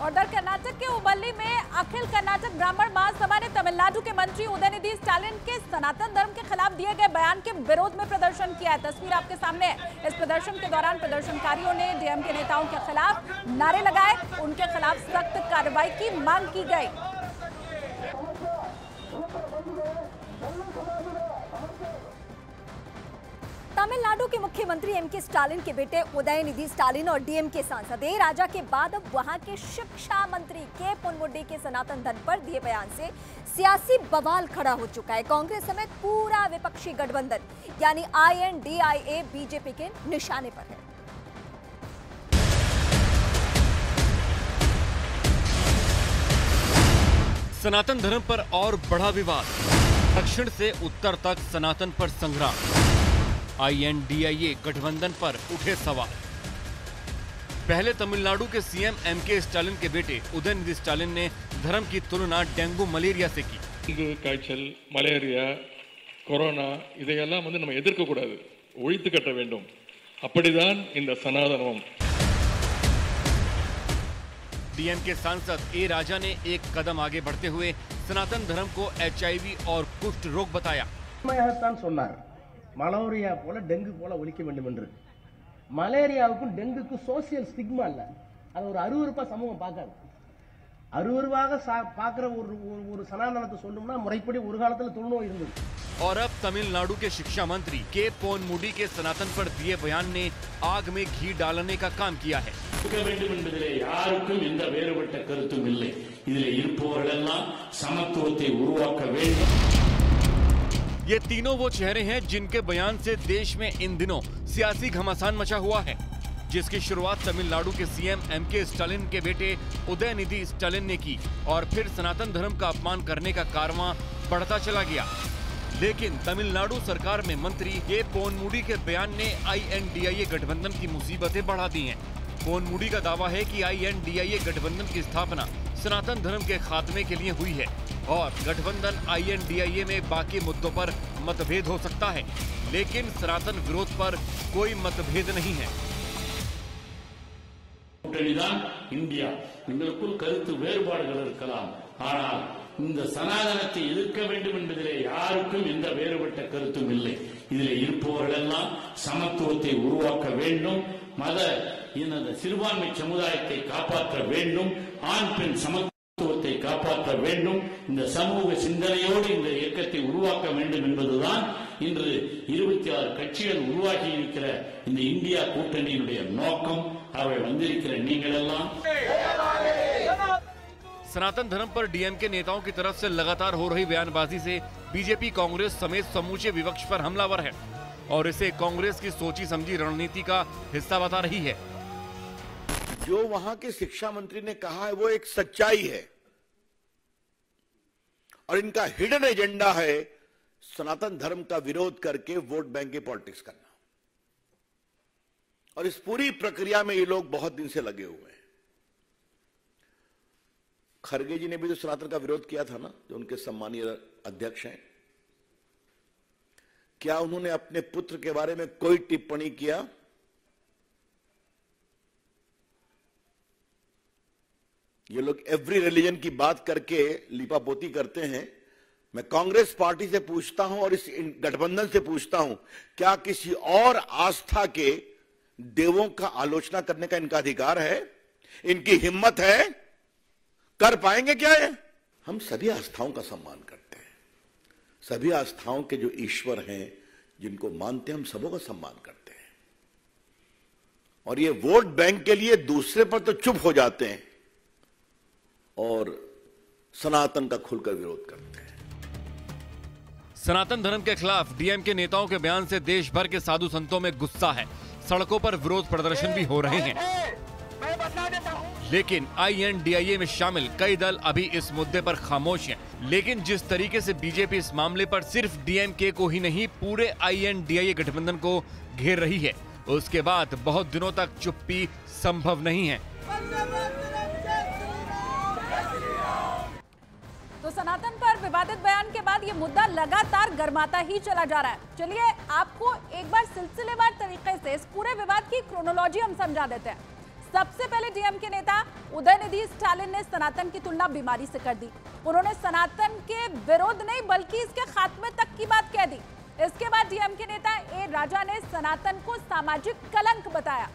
और उधर कर्नाटक के हुबल्ली में अखिल कर्नाटक ब्राह्मण महासभा ने तमिलनाडु के मंत्री उदयनिधि स्टालिन के सनातन धर्म के खिलाफ दिए गए बयान के विरोध में प्रदर्शन किया है। तस्वीर आपके सामने है। इस प्रदर्शन के दौरान प्रदर्शनकारियों ने डीएम के नेताओं के खिलाफ नारे लगाए, उनके खिलाफ सख्त कार्रवाई की मांग की गई। तमिलनाडु के मुख्यमंत्री एम के स्टालिन के बेटे उदयनिधि स्टालिन और डीएमके सांसद ए राजा के बाद अब वहां के शिक्षा मंत्री के पोनमुडी के सनातन धर्म पर दिए बयान से सियासी बवाल खड़ा हो चुका है। कांग्रेस समेत पूरा विपक्षी गठबंधन यानी INDIA बीजेपी के निशाने पर है। सनातन धर्म पर और बढ़ा विवाद, दक्षिण से उत्तर तक सनातन पर संग्राम। INDIA गठबंधन पर उठे सवाल। पहले तमिलनाडु के सीएम MK स्टालिन के बेटे उदयनिधि स्टालिन ने धर्म की तुलना डेंगू मलेरिया से की। डेंगू காய்ச்சல் மலேரியா கொரோனா இதையெல்லாம் நம்ம எதிர்க்க கூடாது, ஒழித்து கட்ட வேண்டும். அப்படிதான் இந்த சனாதனம்। डीएम के सांसद ए राजा ने एक कदम आगे बढ़ते हुए सनातन धर्म को HIV और कुष्ठ रोग बताया। மலேரியா போல டெங்கு போல ஒழிக்க வேண்டும் என்று। மலேரியாவுக்கும் டெங்குக்கும் சோசியல் ஸ்டிக்மா இல்ல, அது ஒரு அருவருப்பா சமூகம் பார்க்காது। அருவருவாக பார்க்கிற ஒரு சனாதனத்தை சொல்லணும்னா முறைப்படி ஒரு காலத்துல தொழுநோய் இருந்தது। और अब तमिलनाडु के शिक्षा मंत्री के पोनमुडी के सनातन पर दिए बयान ने आग में घी डालने का काम किया है। யாருக்கும் எந்த வேறுபட்ட கருத்தும் இல்லை, இதிலே இருப்பவர்களெல்லாம் சமத்துவத்தை உருவாக்க வேண்டும்। ये तीनों वो चेहरे हैं जिनके बयान से देश में इन दिनों सियासी घमासान मचा हुआ है, जिसकी शुरुआत तमिलनाडु के सीएम MK स्टालिन के बेटे उदयनिधि स्टालिन ने की और फिर सनातन धर्म का अपमान करने का कारवां बढ़ता चला गया। लेकिन तमिलनाडु सरकार में मंत्री के पोनमुडी के बयान ने INDIA गठबंधन की मुसीबतें बढ़ा दी हैं। पोनमुडी का दावा है कि INDIA गठबंधन की स्थापना सनातन धर्म के खात्मे के लिए हुई है और गठबंधन INDIA में बाकी मुद्दों पर मतभेद हो सकता है, लेकिन सनातन विरोध पर कोई मतभेद नहीं है। இந்தியா எங்களுக்குள் கருத்து வேறுபாடுகள் இருக்கலாம், ஆனால் இந்த சனாதனத்தை எதிர்க்க வேண்டும் என்பதிலே யாருக்கும் எந்த வேறுபட்ட கருத்தும் இல்லை। இதிலே இருப்பவர்களெல்லாம் சமத்துவத்தை உருவாக்க வேண்டும், மத இன சிறுபான்மை சமுதாயத்தை காப்பாற்ற வேண்டும், ஆண் பெண் சமத்துவத்தை காப்பாற்ற வேண்டும், இந்த சமூக சிந்தனையோடு இந்த இயக்கத்தை உருவாக்க வேண்டும் என்பதுதான் இன்று 26 கட்சிகள் உருவாகி இருக்கிற இந்த இந்தியா கூட்டணியினுடைய நோக்கம்। அவை வந்திருக்கிற நீங்கள் எல்லாம் सनातन धर्म पर डीएम के नेताओं की तरफ से लगातार हो रही बयानबाजी से बीजेपी कांग्रेस समेत समूचे विपक्ष पर हमलावर है और इसे कांग्रेस की सोची समझी रणनीति का हिस्सा बता रही है। जो वहां के शिक्षा मंत्री ने कहा है वो एक सच्चाई है और इनका हिडन एजेंडा है सनातन धर्म का विरोध करके वोट बैंक की पॉलिटिक्स करना। और इस पूरी प्रक्रिया में ये लोग बहुत दिन से लगे हुए हैं। खरगे जी ने भी तो सनातन का विरोध किया था ना, जो उनके सम्मानीय अध्यक्ष हैं। क्या उन्होंने अपने पुत्र के बारे में कोई टिप्पणी किया? ये लोग एवरी रिलीजन की बात करके लिपापोती करते हैं। मैं कांग्रेस पार्टी से पूछता हूं और इस गठबंधन से पूछता हूं, क्या किसी और आस्था के देवों का आलोचना करने का इनका अधिकार है? इनकी हिम्मत है? कर पाएंगे क्या ये? हम सभी आस्थाओं का सम्मान करते हैं, सभी आस्थाओं के जो ईश्वर हैं जिनको मानते हैं, हम सबों का सम्मान करते हैं। और ये वोट बैंक के लिए दूसरे पर तो चुप हो जाते हैं और सनातन का खुलकर विरोध करते हैं। सनातन धर्म के खिलाफ डीएम के नेताओं के बयान से देश भर के साधु संतों में गुस्सा है। सड़कों पर विरोध प्रदर्शन भी हो रहे हैं, लेकिन INDIA में शामिल कई दल अभी इस मुद्दे पर खामोश हैं। लेकिन जिस तरीके से बीजेपी इस मामले पर सिर्फ DMK को ही नहीं पूरे INDIA गठबंधन को घेर रही है, उसके बाद बहुत दिनों तक चुप्पी संभव नहीं है। तो सनातन पर विवादित बयान के बाद ये मुद्दा लगातार गर्माता ही चला जा रहा है। चलिए आपको एक बार सिलसिलेवार तरीके से इस पूरे विवाद की क्रोनोलॉजी हम समझा देते हैं। सबसे पहले डीएमके नेता उदयनिधि स्टालिन ने सनातन की तुलना बीमारी से कर दी। उन्होंने सनातन के विरोध नहीं बल्कि इसके खात्मे तक की बात कह दी। इसके बाद डीएमके नेता ए राजा ने सनातन को सामाजिक कलंक बताया।